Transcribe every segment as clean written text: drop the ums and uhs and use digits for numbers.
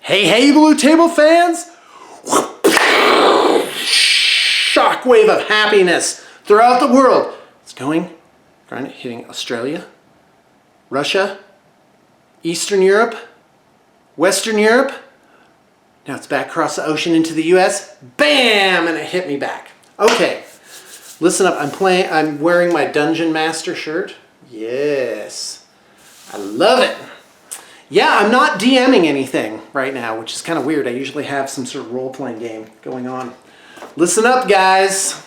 Hey, Blue Table fans! Shockwave of happiness throughout the world. It's hitting Australia, Russia, Eastern Europe, Western Europe. Now it's back across the ocean into the US. Bam! And it hit me back. Okay, listen up. I'm wearing my Dungeon Master shirt. Yes, I love it. Yeah, I'm not DMing anything right now, which is kind of weird. I usually have some sort of role-playing game going on. Listen up, guys.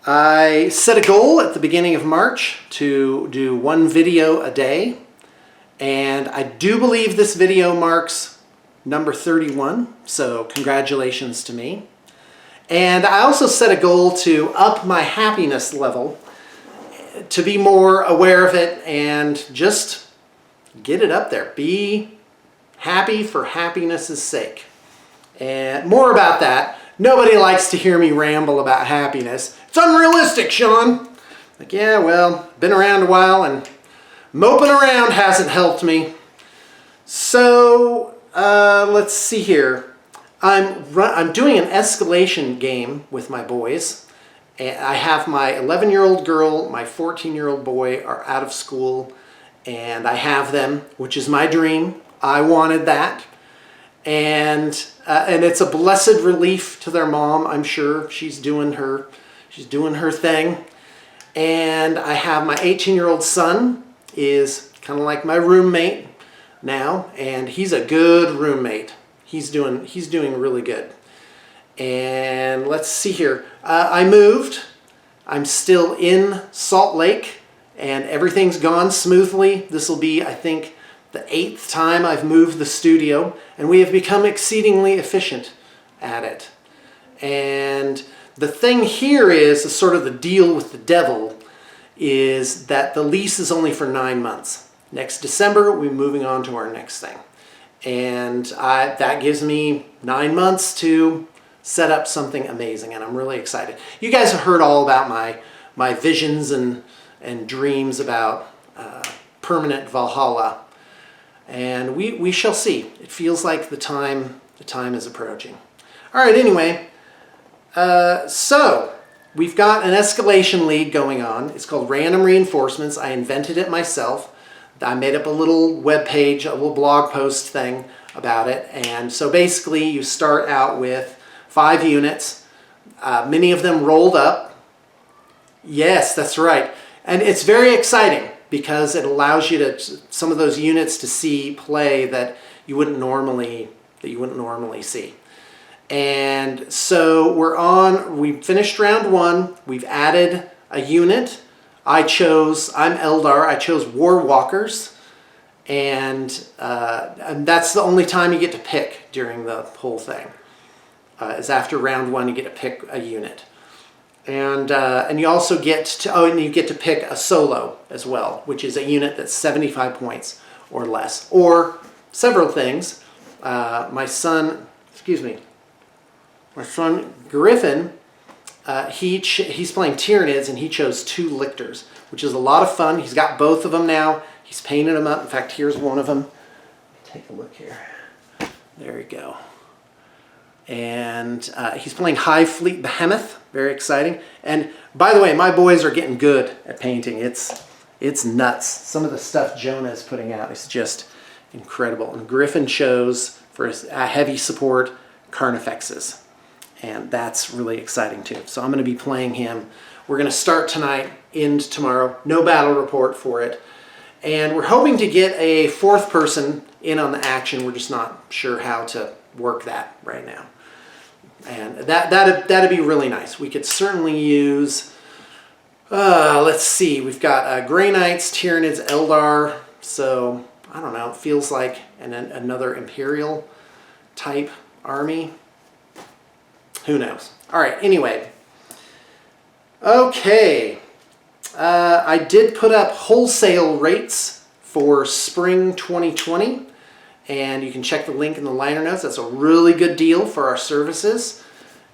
I set a goal at the beginning of March to do one video a day, and I do believe this video marks number 31, so congratulations to me. And I also set a goal to up my happiness level, to be more aware of it and just get it up there. Be happy for happiness' sake. And more about that. Nobody likes to hear me ramble about happiness. It's unrealistic, Sean. Like, yeah, well, been around a while and moping around hasn't helped me. So, let's see here. I'm doing an Escalation game with my boys. And I have my 11-year-old girl, my 14-year-old boy are out of school, and I have them, which is my dream. I wanted that. And it's a blessed relief to their mom, I'm sure. She's doing her thing. And I have my 18-year-old son is kind of like my roommate now, and he's a good roommate. He's doing really good. And let's see here. I moved. I'm still in Salt Lake, and everything's gone smoothly. This will be, I think, the 8th time I've moved the studio, and we have become exceedingly efficient at it. And the thing here is sort of the deal with the devil is that the lease is only for 9 months. Next December, we're moving on to our next thing. And that gives me 9 months to set up something amazing, and I'm really excited. You guys have heard all about my visions and dreams about permanent Valhalla, and we shall see. It feels like the time is approaching. All right, anyway, so we've got an Escalation league going on. It's called Random Reinforcements. I invented it myself. I made up a little web page, a little blog post thing about it, and so basically you start out with 5 units, many of them rolled up. Yes, that's right. And it's very exciting because it allows you some of those units to see play that you wouldn't normally see. And so we finished round 1. We've added a unit. I'm Eldar. I chose War Walkers, and that's the only time you get to pick during the whole thing. Is after round 1 you get to pick a unit. And you also get to pick a solo as well, which is a unit that's 75 points or less, or several things. My son Griffin, he's playing Tyranids, and he chose 2 Lictors, which is a lot of fun. He's got both of them now. He's painted them up. In fact, here's one of them. Take a look here. There we go. And he's playing High Fleet Behemoth. Very exciting. And by the way, my boys are getting good at painting. It's nuts. Some of the stuff Jonah is putting out is just incredible. And Griffin chose for his heavy support Carnifexes, and that's really exciting too. So I'm going to be playing him. We're going to start tonight, end tomorrow. No battle report for it. And we're hoping to get a 4th person in on the action. We're just not sure how to work that right now. And that'd be really nice. We could certainly use, let's see, we've got Grey Knights, Tyranids, Eldar, so I don't know, it feels like another Imperial type army. Who knows? All right, anyway. Okay. I did put up wholesale rates for spring 2020. And you can check the link in the liner notes. That's a really good deal for our services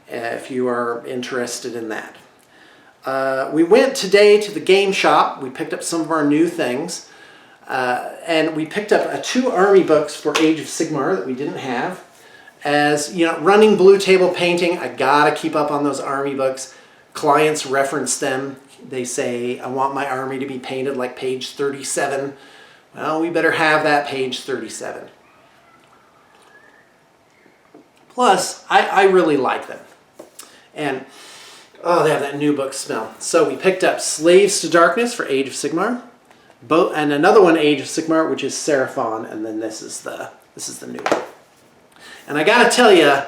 if you are interested in that. We went today to the game shop. We picked up some of our new things. And we picked up 2 army books for Age of Sigmar that we didn't have. As you know, running Blue Table Painting, I gotta keep up on those army books. Clients reference them. They say, I want my army to be painted like page 37. Well, we better have that page 37. Plus, I really like them. And, oh, they have that new book smell. So we picked up Slaves to Darkness for Age of Sigmar. And another one, Age of Sigmar, which is Seraphon. And then this is the new one. And I gotta tell you,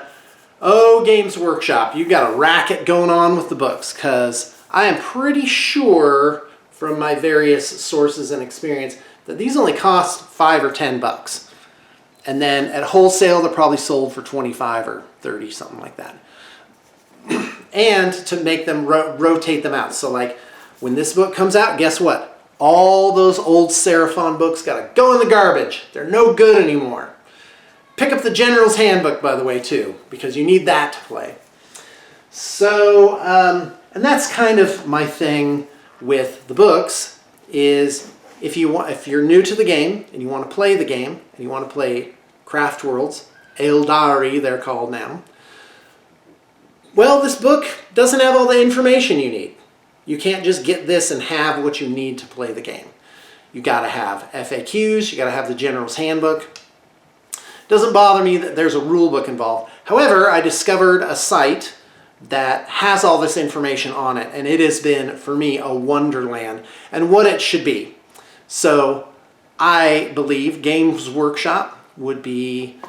oh, Games Workshop, you got a racket going on with the books, because I am pretty sure from my various sources and experience that these only cost $5 or $10. And then at wholesale, they're probably sold for 25 or 30, something like that. And to make them rotate them out. So like when this book comes out, guess what? All those old Seraphon books gotta go in the garbage. They're no good anymore. Pick up the General's Handbook, by the way, too, because you need that to play. So, and that's kind of my thing with the books, is if you're new to the game and you want to play the game and you want to play Craft Worlds, Eldari they're called now, well, this book doesn't have all the information you need. You can't just get this and have what you need to play the game. You got to have FAQs, you got to have the General's Handbook. Doesn't bother me that there's a rule book involved. However, I discovered a site that has all this information on it, and it has been, for me, a wonderland, and what it should be. So I believe Games Workshop would be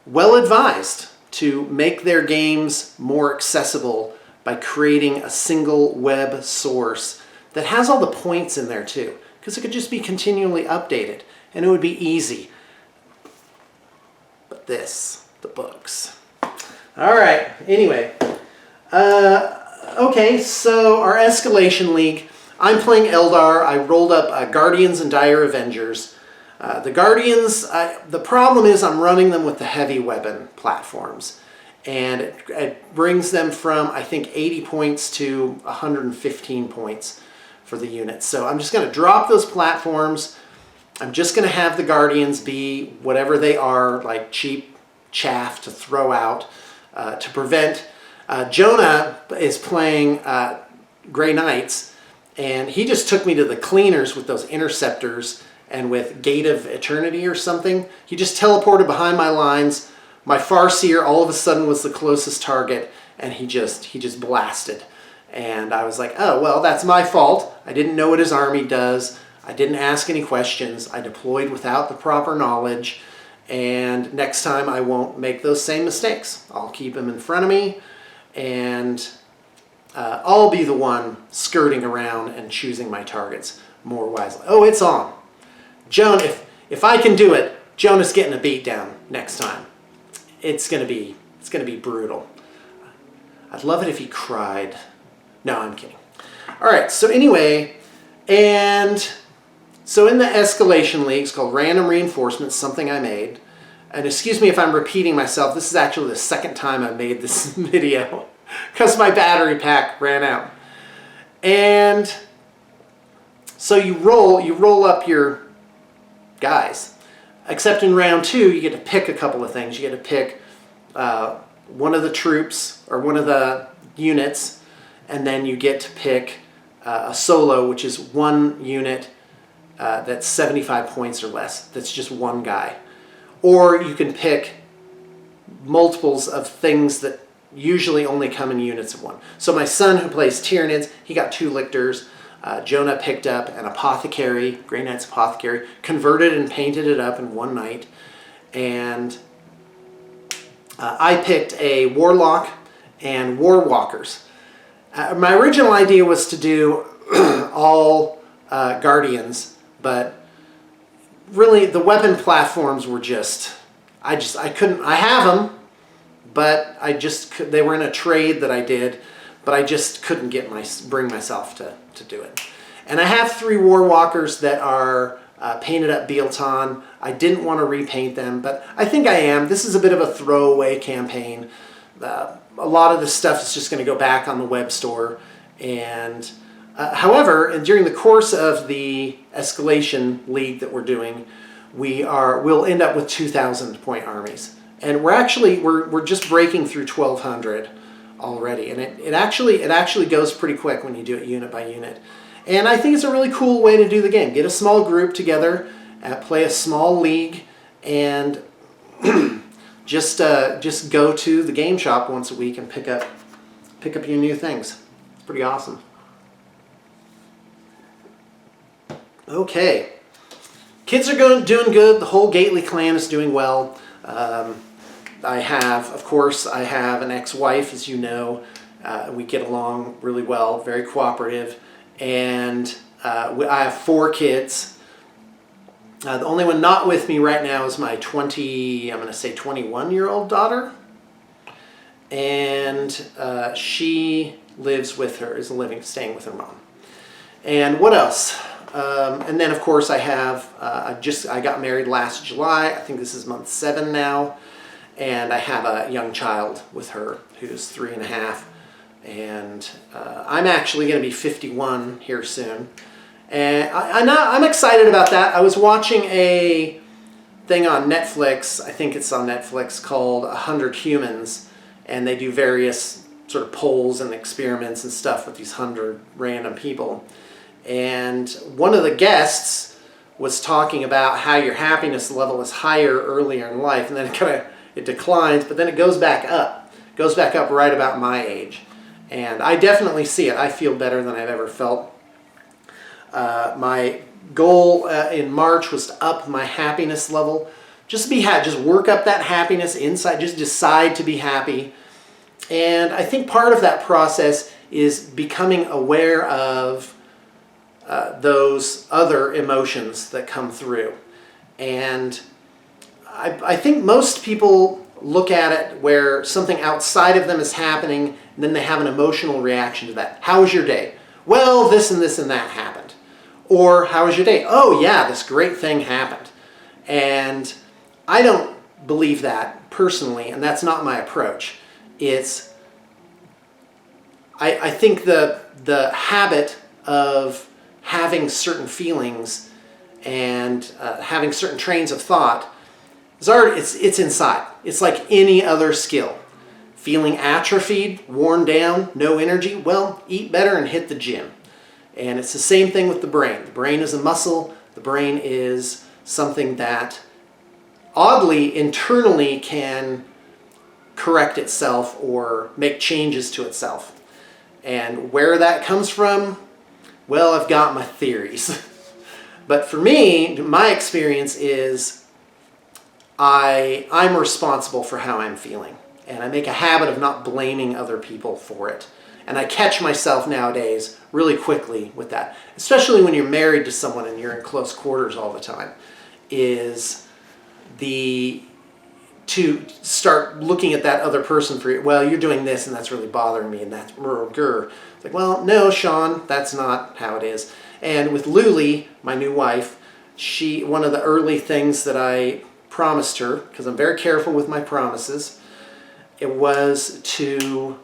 well advised to make their games more accessible by creating a single web source that has all the points in there too, because it could just be continually updated, and it would be easy. The books. All right, anyway. Okay, so our Escalation League. I'm playing Eldar. I rolled up Guardians and Dire Avengers. The Guardians, the problem is I'm running them with the heavy weapon platforms. And it brings them from, I think, 80 points to 115 points for the units. So I'm just going to drop those platforms. I'm just going to have the Guardians be whatever they are, like cheap chaff to throw out to prevent. Jonah is playing Grey Knights, and he just took me to the cleaners with those interceptors and with Gate of Eternity or something. He just teleported behind my lines. My Farseer all of a sudden was the closest target, and he just blasted. And I was like, oh, well, that's my fault. I didn't know what his army does. I didn't ask any questions. I deployed without the proper knowledge, and next time I won't make those same mistakes. I'll keep him in front of me, and I'll be the one skirting around and choosing my targets more wisely. Oh, it's on. Joan, if I can do it, Jonah's getting a beat down next time. It's gonna be brutal. I'd love it if he cried. No, I'm kidding. All right, so anyway, and so in the Escalation League, it's called Random Reinforcements, something I made. And excuse me if I'm repeating myself, this is actually the second time I made this video because my battery pack ran out. And so you roll up your guys. Except in round 2, you get to pick a couple of things. You get to pick one of the troops or one of the units, and then you get to pick a solo, which is one unit that's 75 points or less. That's just one guy. Or you can pick multiples of things that usually only come in units of one. So my son, who plays Tyranids, he got 2 lictors. Jonah picked up an apothecary, Grey Knight's apothecary, converted and painted it up in one night. And I picked a warlock and war walkers. My original idea was to do all guardians, but really the weapon platforms were I have them, but they were in a trade that I did, but I just couldn't bring myself to do it. And I have 3 war walkers that are painted up Bealton. I didn't want to repaint them, but I think I am. This is a bit of a throwaway campaign. A lot of this stuff is just going to go back on the web store, and However, during the course of the Escalation League that we're doing, we'll end up with 2,000 point armies. And we're just breaking through 1,200 already. And it actually goes pretty quick when you do it unit by unit. And I think it's a really cool way to do the game. Get a small group together, play a small league, and just go to the game shop once a week and pick up your new things. It's pretty awesome. Okay, kids are doing good. The whole Gately clan is doing well. I have an ex-wife, as you know. We get along really well, very cooperative, and I have 4 kids. The only one not with me right now is my 21-year-old daughter, and she lives with her, staying with her mom. And what else? And then, of course, I have, I got married last July. I think this is month 7 now. And I have a young child with her who's 3.5. And I'm actually going to be 51 here soon. And I'm excited about that. I was watching a thing on Netflix, I think it's on Netflix, called 100 Humans. And they do various sort of polls and experiments and stuff with these 100 random people. And one of the guests was talking about how your happiness level is higher earlier in life, and then it declines, but then it goes back up. It goes back up right about my age. And I definitely see it. I feel better than I've ever felt. My goal in March was to up my happiness level. Just work up that happiness inside. Just decide to be happy. And I think part of that process is becoming aware of those other emotions that come through. And I think most people look at it where something outside of them is happening, and then they have an emotional reaction to that. How was your day? Well, this and this and that happened. Or, how was your day? Oh yeah, this great thing happened. And I don't believe that personally, and that's not my approach. I think the habit of having certain feelings and having certain trains of thought it's inside. It's like any other skill. Feeling atrophied, worn down, no energy, well, eat better and hit the gym. And it's the same thing with the brain. The brain is a muscle. The brain is something that oddly internally can correct itself or make changes to itself. And where that comes from, well, I've got my theories. But for me, my experience is I'm responsible for how I'm feeling. And I make a habit of not blaming other people for it. And I catch myself nowadays really quickly with that. Especially when you're married to someone and you're in close quarters all the time. To start looking at that other person for, well, you're doing this and that's really bothering me and that's grr. It's like, well, no, Sean, that's not how it is. And with Luli, my new wife, one of the early things that I promised her, because I'm very careful with my promises, it was to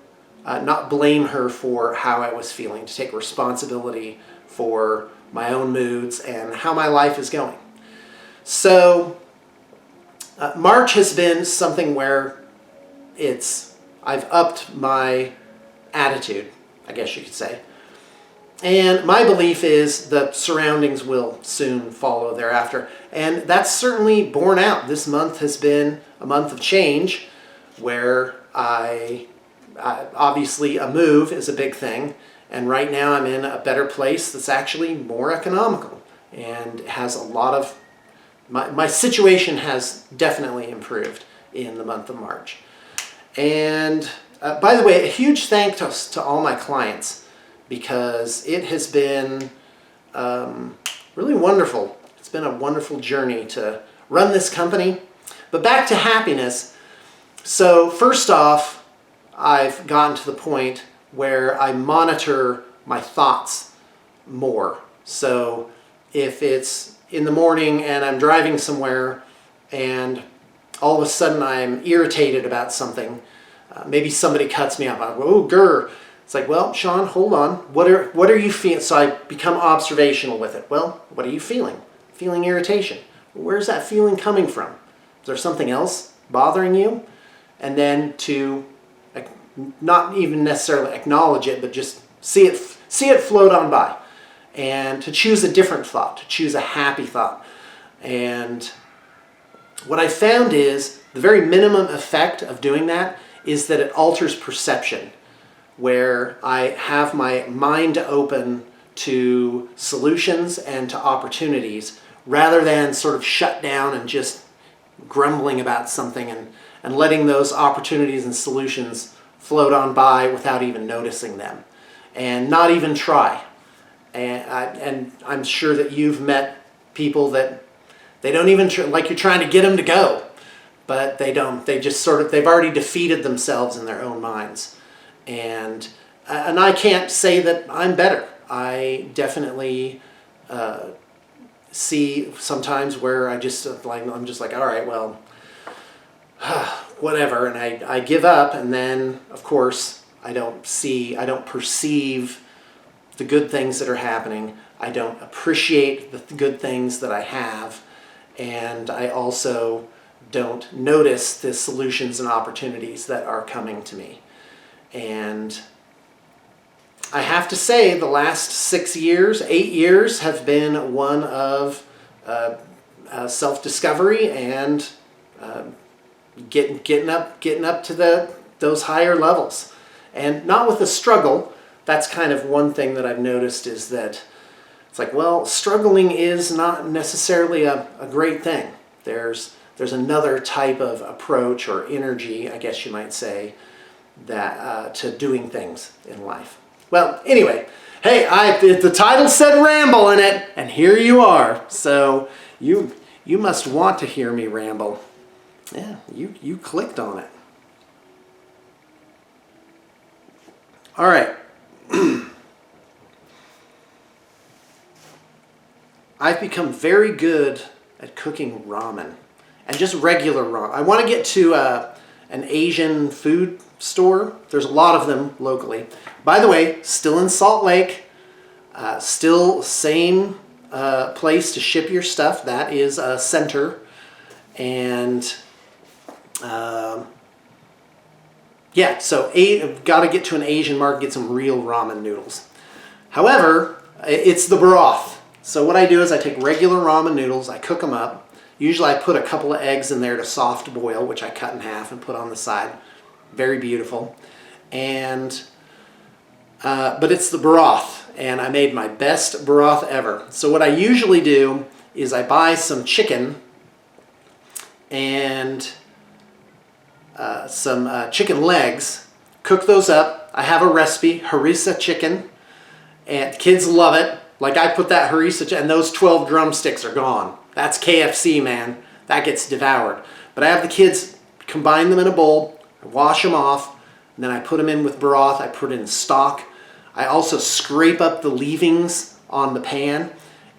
not blame her for how I was feeling, to take responsibility for my own moods and how my life is going. So March has been something where I've upped my attitude, I guess you could say. And my belief is the surroundings will soon follow thereafter. And that's certainly borne out. This month has been a month of change where obviously a move is a big thing. And right now I'm in a better place that's actually more economical and has a lot of, my situation has definitely improved in the month of March. And by the way, a huge thank to all my clients, because it has been really wonderful. It's been a wonderful journey to run this company. But back to happiness. So first off, I've gotten to the point where I monitor my thoughts more. So if it's in the morning and I'm driving somewhere and all of a sudden I'm irritated about something, maybe somebody cuts me off, I go, oh, grr. It's like, well, Sean, hold on. What are you feeling? So I become observational with it. Well, what are you feeling? Feeling irritation. Where's that feeling coming from? Is there something else bothering you? And then to not even necessarily acknowledge it, but just see it float on by. And to choose a different thought, to choose a happy thought. And what I found is the very minimum effect of doing that is that it alters perception, where I have my mind open to solutions and to opportunities rather than sort of shut down and just grumbling about something and letting those opportunities and solutions float on by without even noticing them and not even try. And I'm sure that you've met people that they don't even like you're trying to get them to go, but they don't. They just they've already defeated themselves in their own minds. And I can't say that I'm better. I definitely see sometimes where I'm just like, all right, well, whatever, and I give up, and then of course I don't perceive the good things that are happening. I don't appreciate the good things that I have, and I also don't notice the solutions and opportunities that are coming to me. And I have to say the last 8 years have been one of self-discovery and getting up to those higher levels, and not with a struggle. That's kind of one thing that I've noticed, is that it's like, well, struggling is not necessarily a great thing. There's another type of approach or energy, I guess you might say, that to doing things in life. Well, anyway, hey, the title said Ramble in it, and here you are. So you must want to hear me ramble. Yeah, you clicked on it. All right. I've become very good at cooking ramen, and just regular ramen. I want to get to an Asian food store. There's a lot of them locally. By the way, still in Salt Lake, still same place to ship your stuff. That is a Center. And yeah, so got to get to an Asian market, get some real ramen noodles. However, it's the broth. So what I do is I take regular ramen noodles, I cook them up. Usually I put a couple of eggs in there to soft boil, which I cut in half and put on the side. Very beautiful. And but it's the broth, and I made my best broth ever. So what I usually do is I buy some chicken and some chicken legs, cook those up. I have a recipe, harissa chicken, and kids love it. Like, I put that harissa, and those 12 drumsticks are gone. That's KFC, man. That gets devoured. But I have the kids combine them in a bowl, I wash them off, and then I put them in with broth. I put it in stock. I also scrape up the leavings on the pan.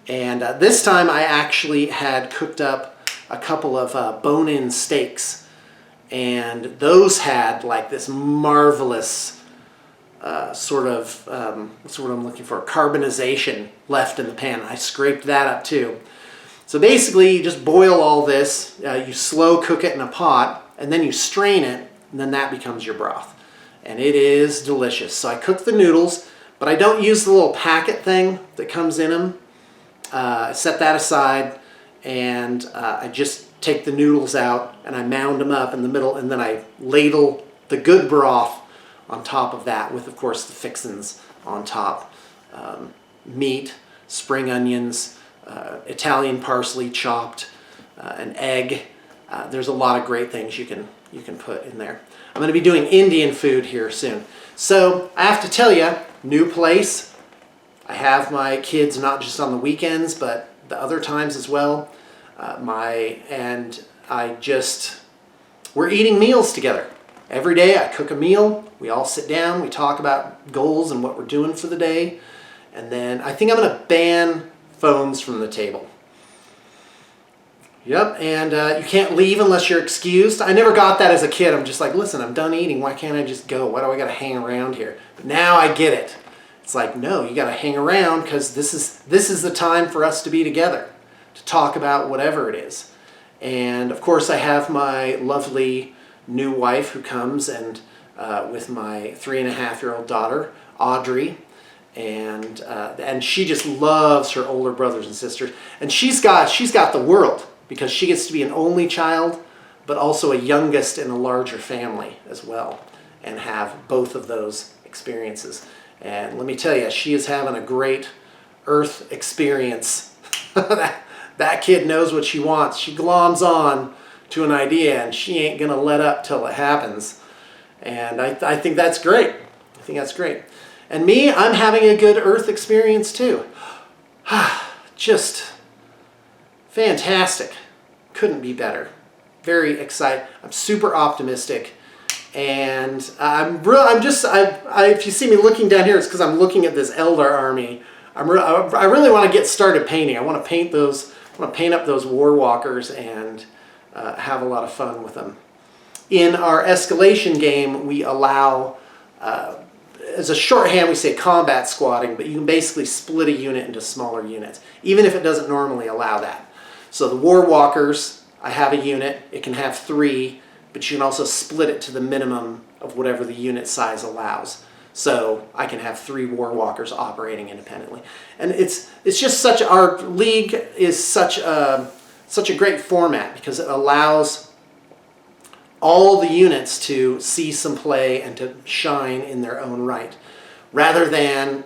And this time I actually had cooked up a couple of bone-in steaks. And those had like this marvelous what's what I'm looking for, carbonization left in the pan. I scraped that up too. So basically you just boil all this, you slow cook it in a pot, and then you strain it, and then that becomes your broth. And it is delicious. So I cook the noodles, but I don't use the little packet thing that comes in them. I set that aside, and I just take the noodles out and I mound them up in the middle, and then I ladle the good broth on top of that with, of course, the fixins on top. Meat, spring onions, Italian parsley chopped, an egg. There's a lot of great things you can put in there. I'm going to be doing Indian food here soon. So I have to tell you, new place. I have my kids not just on the weekends, but the other times as well. We're eating meals together. Every day I cook a meal, we all sit down, we talk about goals and what we're doing for the day, and then I think I'm going to ban phones from the table. Yep, and you can't leave unless you're excused. I never got that as a kid. I'm just like, listen, I'm done eating. Why can't I just go? Why do I got to hang around here? But now I get it. It's like, no, you got to hang around because this is the time for us to be together, to talk about whatever it is. And of course, I have my lovely new wife who comes and with my 3.5-year-old daughter, Audrey. And she just loves her older brothers and sisters. And she's got the world, because she gets to be an only child, but also a youngest in a larger family as well, and have both of those experiences. And let me tell you, she is having a great Earth experience. that kid knows what she wants. She gloms on to an idea, and she ain't gonna let up till it happens. And I think that's great. I think that's great. And me, I'm having a good Earth experience too. Just fantastic. Couldn't be better. Very excited. I'm super optimistic. And if you see me looking down here, it's because I'm looking at this Eldar army. I really want to get started painting. I want to paint up those War Walkers and have a lot of fun with them. In our Escalation game, we allow, as a shorthand, we say combat squatting, but you can basically split a unit into smaller units, even if it doesn't normally allow that. So the War Walkers, I have a unit. It can have 3, but you can also split it to the minimum of whatever the unit size allows. So I can have 3 War Walkers operating independently. And it's just our league is such a great format because it allows all the units to see some play and to shine in their own right, rather than,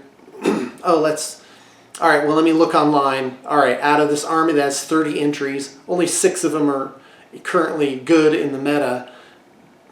all right, well, let me look online. All right, out of this army that has 30 entries, only 6 of them are currently good in the meta,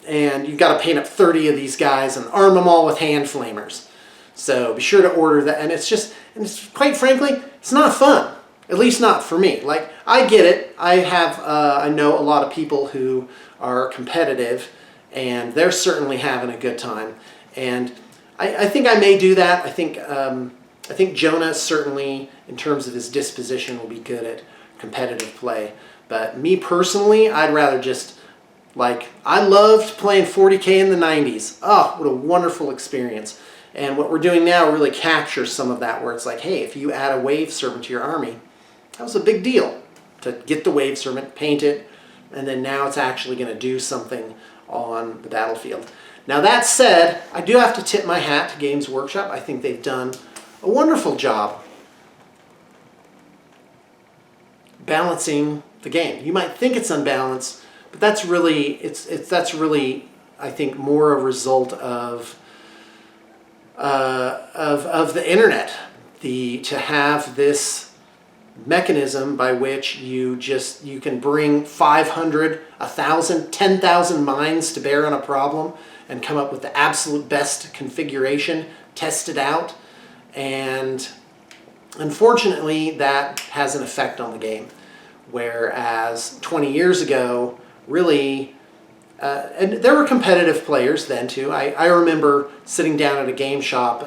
and you've got to paint up 30 of these guys and arm them all with hand flamers. So be sure to order that, and it's quite frankly, it's not fun. At least not for me. Like, I get it. I know a lot of people who are competitive, and they're certainly having a good time. And I think I may do that. I think Jonah certainly, in terms of his disposition, will be good at competitive play. But me personally, I'd rather just, I loved playing 40K in the 90s. Oh, what a wonderful experience. And what we're doing now really captures some of that, where it's like, hey, if you add a wave servant to your army, that was a big deal to get the wave servant, paint it, and then now it's actually going to do something on the battlefield. Now that said, I do have to tip my hat to Games Workshop. I think they've done a wonderful job balancing the game. You might think it's unbalanced, but that's really I think more a result of the internet. To have this mechanism by which you can bring 500, 1,000, 10,000 minds to bear on a problem and come up with the absolute best configuration, test it out, and unfortunately that has an effect on the game. Whereas 20 years ago, really, and there were competitive players then too. I remember sitting down at a game shop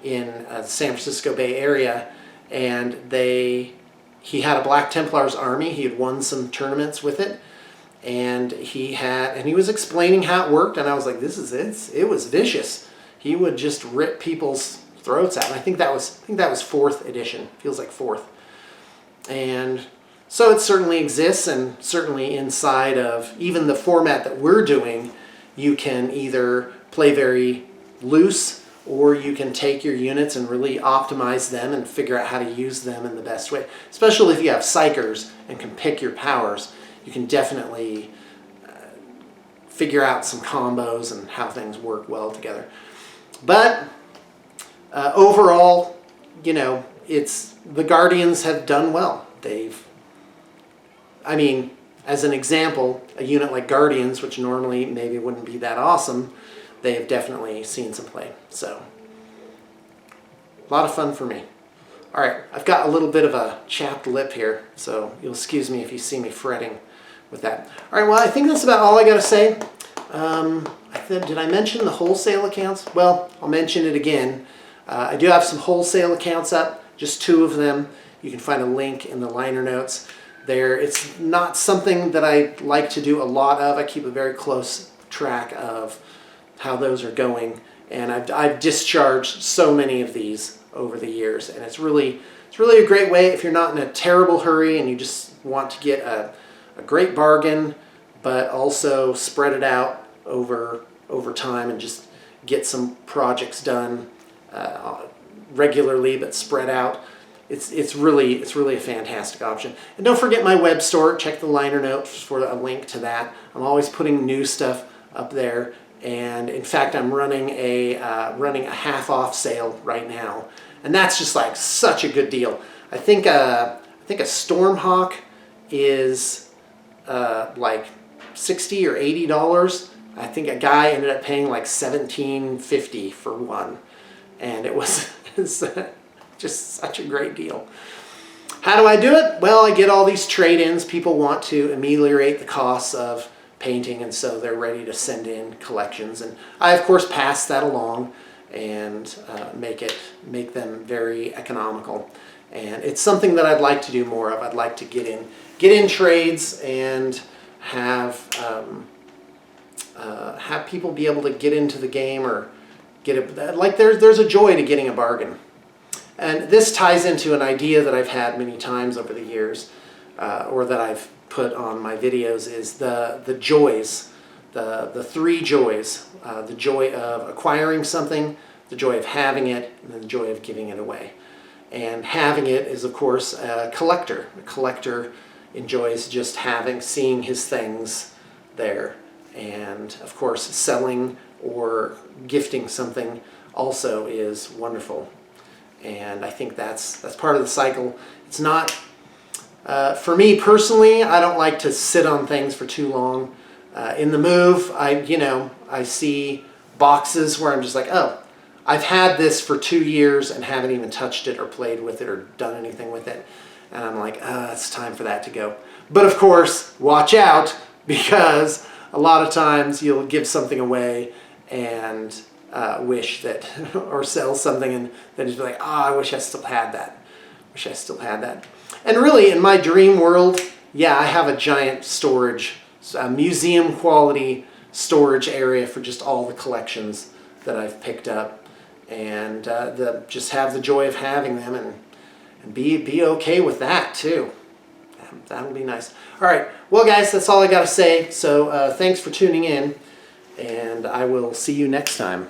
in the San Francisco Bay Area, and he had a Black Templar's army. He had won some tournaments with it, and he was explaining how it worked, and I was like, this is it. It was vicious. He would just rip people's throats out. And I think that was 4th edition. Feels like 4th. And so it certainly exists, and certainly inside of even the format that we're doing, you can either play very loose, or you can take your units and really optimize them and figure out how to use them in the best way. Especially if you have psychers and can pick your powers, you can definitely figure out some combos and how things work well together. But overall, the Guardians have done well. As an example, a unit like Guardians, which normally maybe wouldn't be that awesome, they have definitely seen some play. So, a lot of fun for me. All right, I've got a little bit of a chapped lip here, so you'll excuse me if you see me fretting with that. All right, well, I think that's about all I got to say. Did I mention the wholesale accounts? Well, I'll mention it again. I do have some wholesale accounts up, just 2 of them. You can find a link in the liner notes. It's not something that I like to do a lot of. I keep a very close track of how those are going, and I've discharged so many of these over the years, and it's really a great way if you're not in a terrible hurry and you just want to get a great bargain, but also spread it out over time and just get some projects done regularly but spread out. It's really a fantastic option. And don't forget my web store. Check the liner notes for a link to that. I'm always putting new stuff up there, and in fact I'm running a half off sale right now, and that's just like such a good deal. I think a Stormhawk is like $60 or $80. I think a guy ended up paying like $17.50 for one, and it was just such a great deal. How do I do it? Well, I get all these trade-ins. People want to ameliorate the costs of painting, and so they're ready to send in collections, and I of course pass that along and make them very economical. And it's something that I'd like to do more of. I'd like to get in trades and have people be able to get into the game, or get it like there's a joy to getting a bargain. And this ties into an idea that I've had many times over the years, or that I've put on my videos, is the joys, the three joys: the joy of acquiring something, the joy of having it, and then the joy of giving it away. And having it is, of course, a collector. A collector enjoys just seeing his things there. And of course, selling or gifting something also is wonderful. And I think that's part of the cycle. It's not, for me personally, I don't like to sit on things for too long. In the move, I see boxes where I'm just like, oh, I've had this for 2 years and haven't even touched it or played with it or done anything with it. And I'm like, it's time for that to go. But of course, watch out, because a lot of times you'll give something away and wish that, or sell something and then just be like, I wish I still had that. Wish I still had that. And really, in my dream world, yeah, I have a giant storage, museum quality storage area for just all the collections that I've picked up. And just have the joy of having them, and be okay with that too. That'll be nice. All right, well guys, that's all I got to say. So thanks for tuning in, and I will see you next time.